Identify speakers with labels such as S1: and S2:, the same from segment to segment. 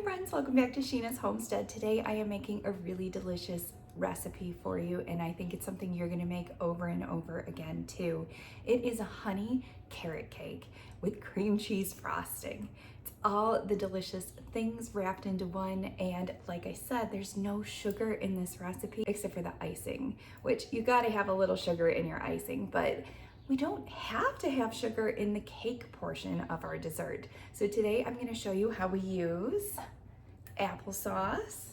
S1: friends, welcome back to Sheena's Homestead. Today I am making a really delicious recipe for you, and I think it's something you're gonna make over and over again too. It is a honey carrot cake with cream cheese frosting. It's all the delicious things wrapped into one, and like I said, there's no sugar in this recipe except for the icing, which you gotta have a little sugar in your icing, but we don't have to have sugar in the cake portion of our dessert. So today I'm going to show you how we use applesauce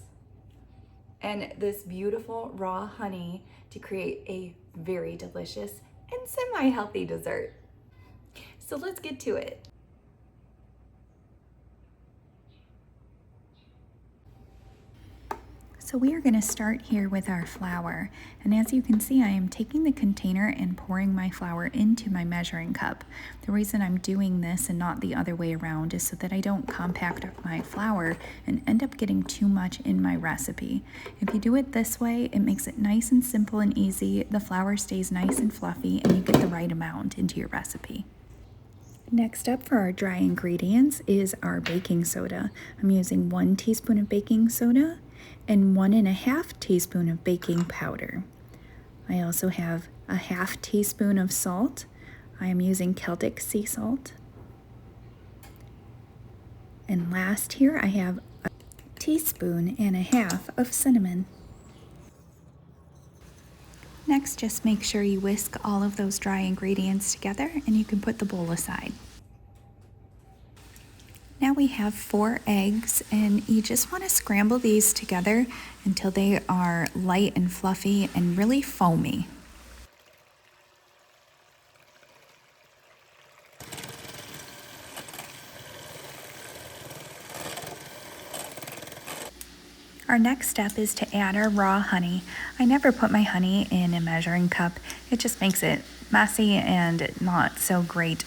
S1: and this beautiful raw honey to create a very delicious and semi-healthy dessert. So let's get to it. So we are going to start here with our flour, and as you can see, I am taking the container and pouring my flour into my measuring cup. The reason I'm doing this and not the other way around is so that I don't compact my flour and end up getting too much in my recipe. If you do it this way, it makes it nice and simple and easy. The flour stays nice and fluffy, and you get the right amount into your recipe. Next up for our dry ingredients is our baking soda. I'm using 1 teaspoon of baking soda and 1.5 teaspoon of baking powder. I also have a 1/2 teaspoon of salt. I am using Celtic sea salt. And last here I have a 1.5 teaspoons of cinnamon. Next, just make sure you whisk all of those dry ingredients together and you can put the bowl aside. Now we have 4 eggs, and you just want to scramble these together until they are light and fluffy and really foamy. Our next step is to add our raw honey. I never put my honey in a measuring cup. It just makes it messy and not so great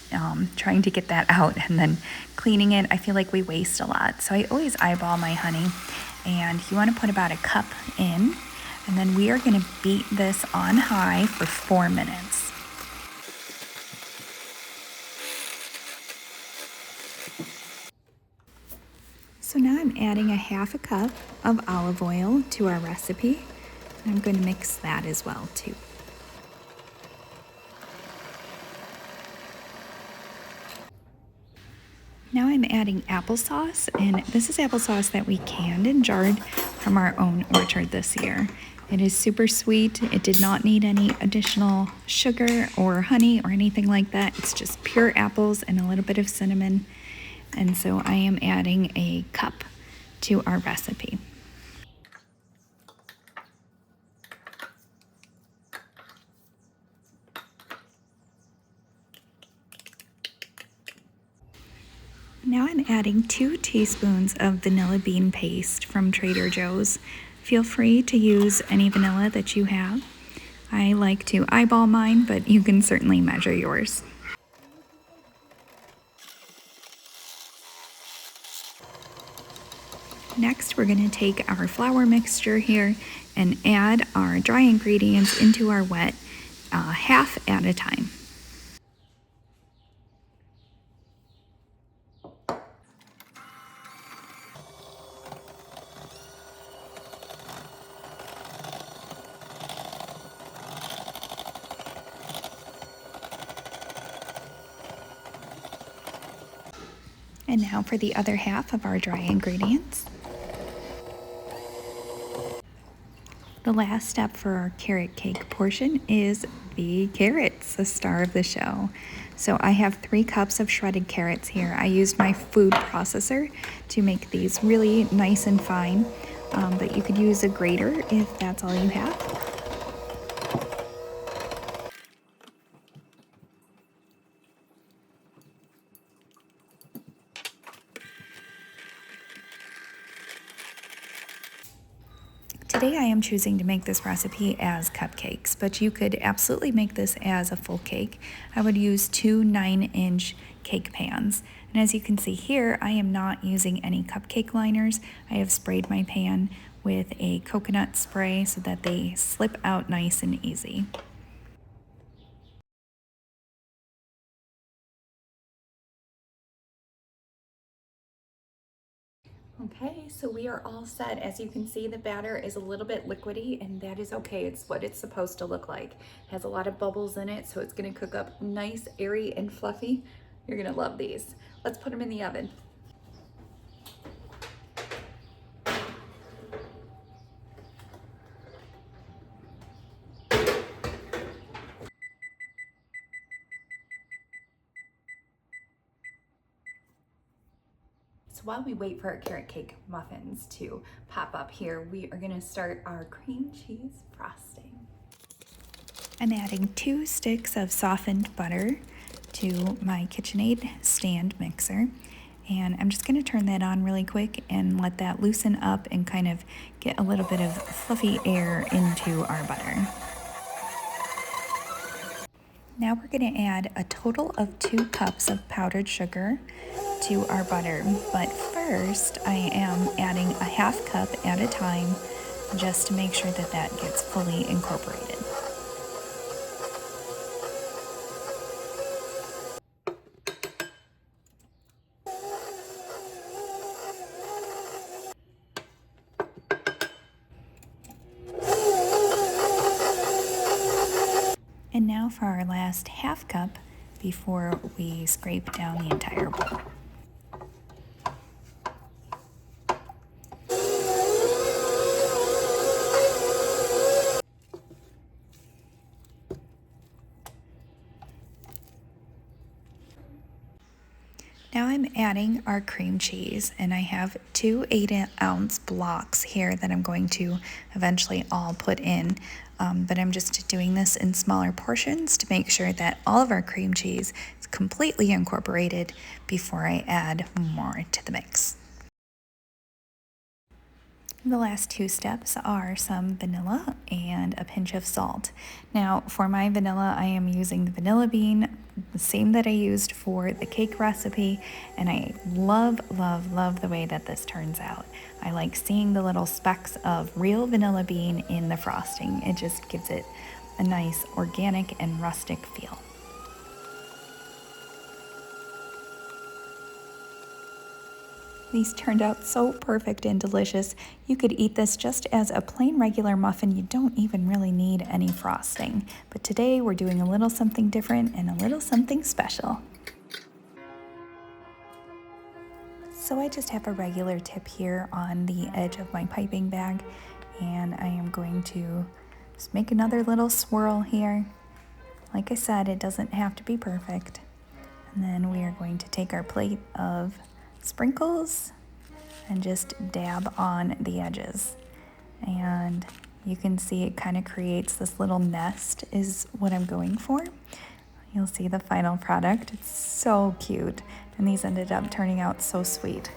S1: trying to get that out and then cleaning it. I feel like we waste a lot. So I always eyeball my honey, and you want to put about a cup in, and then we are going to beat this on high for 4 minutes. So now I'm adding a 1/2 cup of olive oil to our recipe. I'm going to mix that as well too. Now I'm adding applesauce, and this is applesauce that we canned and jarred from our own orchard this year. It is super sweet. It did not need any additional sugar or honey or anything like that. It's just pure apples and a little bit of cinnamon. And so I am adding a cup to our recipe. Now I'm adding 2 teaspoons of vanilla bean paste from Trader Joe's. Feel free to use any vanilla that you have. I like to eyeball mine, but you can certainly measure yours. Next, we're going to take our flour mixture here and add our dry ingredients into our wet, half at a time. And now for the other half of our dry ingredients. The last step for our carrot cake portion is the carrots, the star of the show. So I have 3 cups of shredded carrots here. I used my food processor to make these really nice and fine, but you could use a grater if that's all you have. Today I am choosing to make this recipe as cupcakes, but you could absolutely make this as a full cake. I would use 2 9-inch cake pans. And as you can see here, I am not using any cupcake liners. I have sprayed my pan with a coconut spray so that they slip out nice and easy. Okay, so we are all set. As you can see, the batter is a little bit liquidy, and that is okay. It's what it's supposed to look like. It has a lot of bubbles in it, so it's gonna cook up nice, airy, and fluffy. You're gonna love these. Let's put them in the oven. So while we wait for our carrot cake muffins to pop up here, we are gonna start our cream cheese frosting. I'm adding 2 sticks of softened butter to my KitchenAid stand mixer. And I'm just gonna turn that on really quick and let that loosen up and kind of get a little bit of fluffy air into our butter. Now we're gonna add a total of 2 cups of powdered sugar to our butter. But first, I am adding a half cup at a time just to make sure that that gets fully incorporated. And now for our last half cup before we scrape down the entire bowl. Now I'm adding our cream cheese, and I have 2 8-ounce blocks here that I'm going to eventually all put in. But I'm just doing this in smaller portions to make sure that all of our cream cheese is completely incorporated before I add more to the mix. The last 2 steps are some vanilla and a pinch of salt. Now, for my vanilla, I am using the vanilla bean, the same that I used for the cake recipe, and I love, love, love the way that this turns out. I like seeing the little specks of real vanilla bean in the frosting. It just gives it a nice organic and rustic feel. These turned out so perfect and delicious. You could eat this just as a plain regular muffin. You don't even really need any frosting. But today we're doing a little something different and a little something special. So I just have a regular tip here on the edge of my piping bag, and I am going to just make another little swirl here. Like I said, it doesn't have to be perfect. And then we are going to take our plate of sprinkles and just dab on the edges. And you can see it kind of creates this little nest is what I'm going for. You'll see the final product. It's so cute. And these ended up turning out so sweet.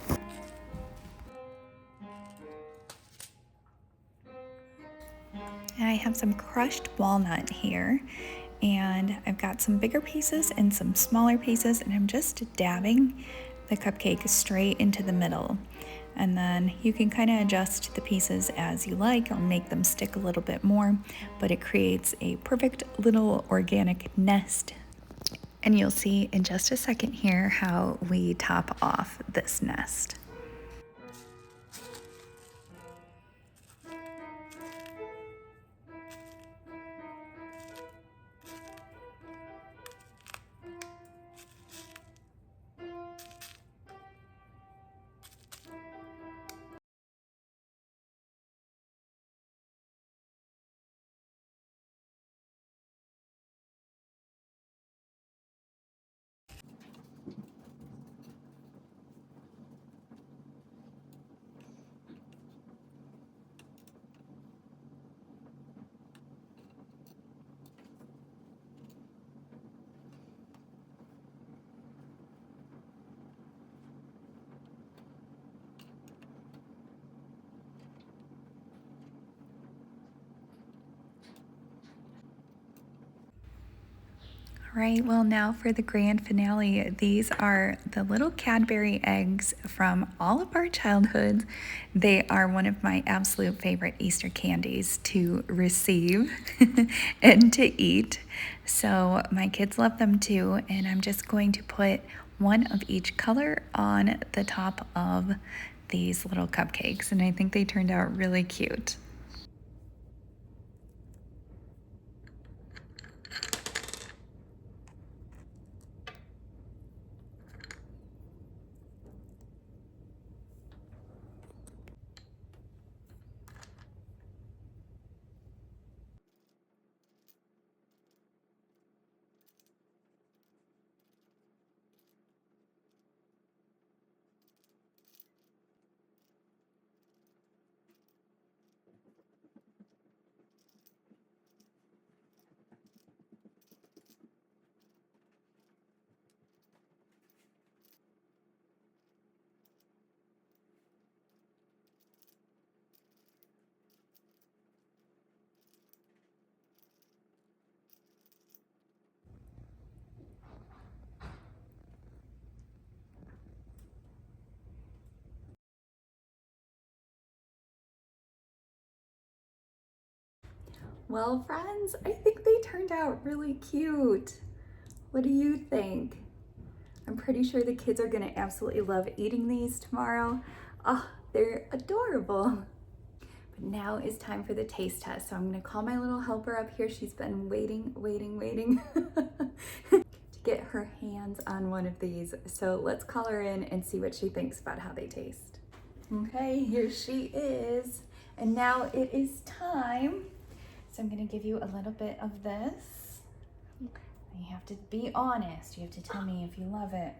S1: I have some crushed walnut here, and I've got some bigger pieces and some smaller pieces, and I'm just dabbing the cupcake straight into the middle. And then you can kind of adjust the pieces as you like or make them stick a little bit more, but it creates a perfect little organic nest. And you'll see in just a second here how we top off this nest. All right, well, now for the grand finale. These are the little Cadbury eggs from all of our childhoods. They are one of my absolute favorite Easter candies to receive and to eat. So my kids love them too, and I'm just going to put one of each color on the top of these little cupcakes, and I think they turned out really cute. Well, friends, I think they turned out really cute. What do you think? I'm pretty sure the kids are gonna absolutely love eating these tomorrow. Oh, they're adorable. But now is time for the taste test. So I'm gonna call my little helper up here. She's been waiting to get her hands on one of these. So let's call her in and see what she thinks about how they taste. Okay, here she is. And now it is time. So I'm gonna give you a little bit of this. You have to be honest. You have to tell me if you love it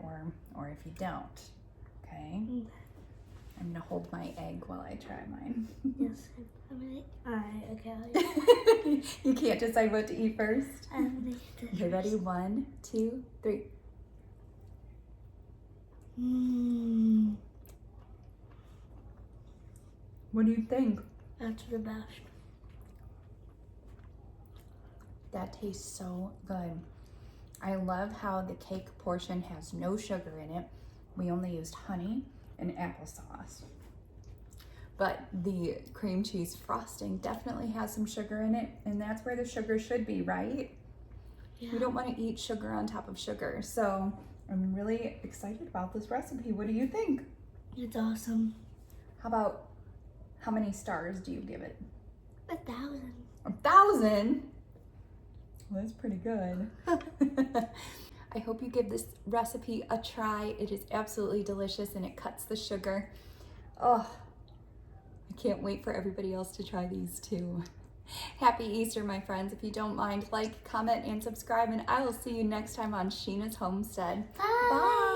S1: or if you don't. Okay? I'm gonna hold my egg while I try mine.
S2: Yes, okay.
S1: You can't decide what to eat first? Okay, ready? 1, 2, 3. What do you think?
S2: That's the best.
S1: That tastes so good. I love how the cake portion has no sugar in it. We only used honey and applesauce. But the cream cheese frosting definitely has some sugar in it, and that's where the sugar should be, right?
S2: Yeah.
S1: We don't want to eat sugar on top of sugar. So I'm really excited about this recipe. What do you think?
S2: It's awesome.
S1: How many stars do you give it?
S2: 1,000.
S1: 1,000? Well, that's pretty good. I hope you give this recipe a try. It is absolutely delicious and it cuts the sugar. Oh, I can't wait for everybody else to try these too. Happy Easter, my friends. If you don't mind, like, comment, and subscribe, and I will see you next time on Sheena's Homestead.
S2: Bye.
S1: Bye.